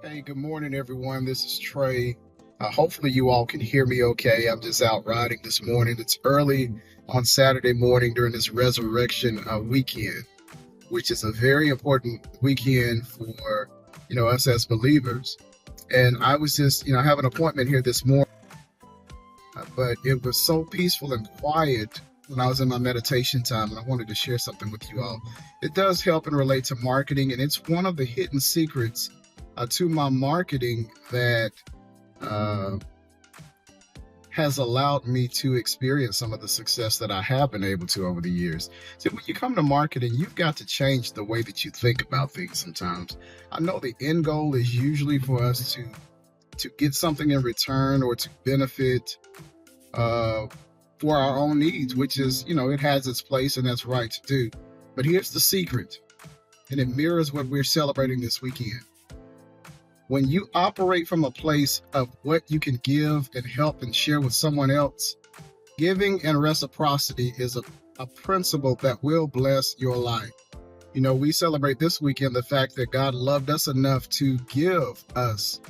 Hey, good morning, everyone. This is Trey. Hopefully, you all can hear me okay. I'm just out riding this morning. It's early on Saturday morning during this resurrection weekend, which is a very important weekend for us as believers. And I was just I have an appointment here this morning, but it was so peaceful and quiet when I was in my meditation time, and I wanted to share something with you all. It does help and relate to marketing, and it's one of the hidden secrets to my marketing that has allowed me to experience some of the success that I have been able to over the years. So when you come to marketing, you've got to change the way that you think about things sometimes. I know the end goal is usually for us to get something in return or to benefit for our own needs, which is, it has its place and that's right to do. But here's the secret, and it mirrors what we're celebrating this weekend. When you operate from a place of what you can give and help and share with someone else, giving and reciprocity is a principle that will bless your life. We celebrate this weekend the fact that God loved us enough to give us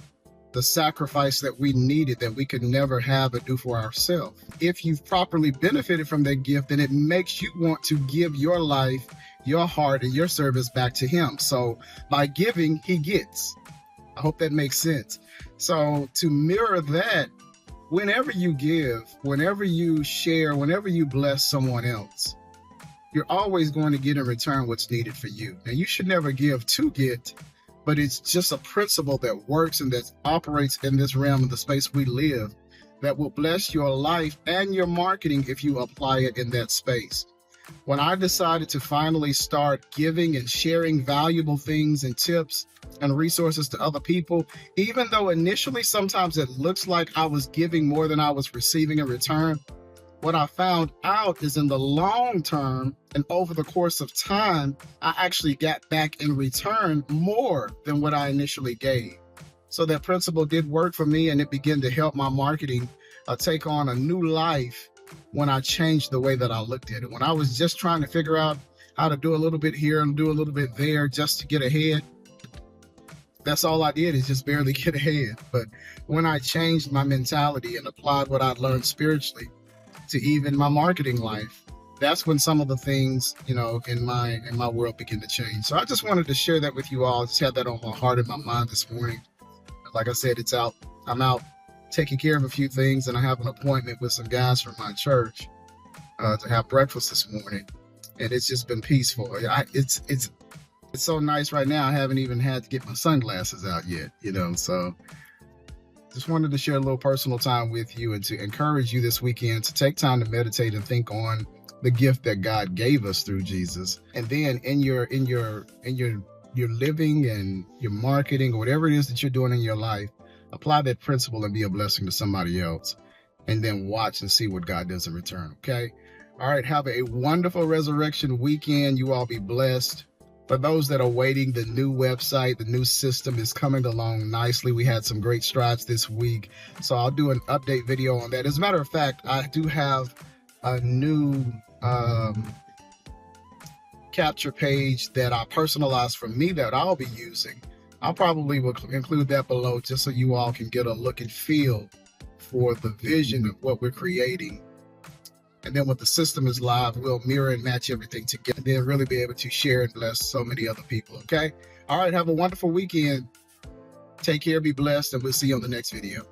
the sacrifice that we needed, that we could never have and do for ourselves. If you've properly benefited from that gift, then it makes you want to give your life, your heart, and your service back to Him. So by giving, He gets. I hope that makes sense. So to mirror that, whenever you give, whenever you share, whenever you bless someone else, you're always going to get in return what's needed for you. Now, you should never give to get, but it's just a principle that works and that operates in this realm of the space we live that will bless your life and your marketing if you apply it in that space. When I decided to finally start giving and sharing valuable things and tips and resources to other people, even though initially sometimes it looks like I was giving more than I was receiving in return, what I found out is in the long term and over the course of time, I actually got back in return more than what I initially gave. So that principle did work for me, and it began to help my marketing take on a new life when I changed the way that I looked at it. When I was just trying to figure out how to do a little bit here and do a little bit there just to get ahead, that's all I did, is just barely get ahead. But when I changed my mentality and applied what I'd learned spiritually to even my marketing life, that's when some of the things, in my world begin to change. So I just wanted to share that with you all. I just had that on my heart and my mind this morning. Like I said, I'm out taking care of a few things, and I have an appointment with some guys from my church to have breakfast this morning, and it's just been peaceful. It's so nice right now. I haven't even had to get my sunglasses out yet, so just wanted to share a little personal time with you and to encourage you this weekend to take time to meditate and think on the gift that God gave us through Jesus. And then in your living and your marketing or whatever it is that you're doing in your life, apply that principle and be a blessing to somebody else, and then watch and see what God does in return. Okay. All right. Have a wonderful resurrection weekend. You all be blessed. For those that are waiting, the new website, the new system is coming along nicely. We had some great strides this week, so I'll do an update video on that. As a matter of fact, I do have a new capture page that I personalized for me that I'll be using. I'll probably will include that below just so you all can get a look and feel for the vision of what we're creating. And then when the system is live, we'll mirror and match everything together and then really be able to share and bless so many other people. Okay. All right. Have a wonderful weekend. Take care. Be blessed. And we'll see you on the next video.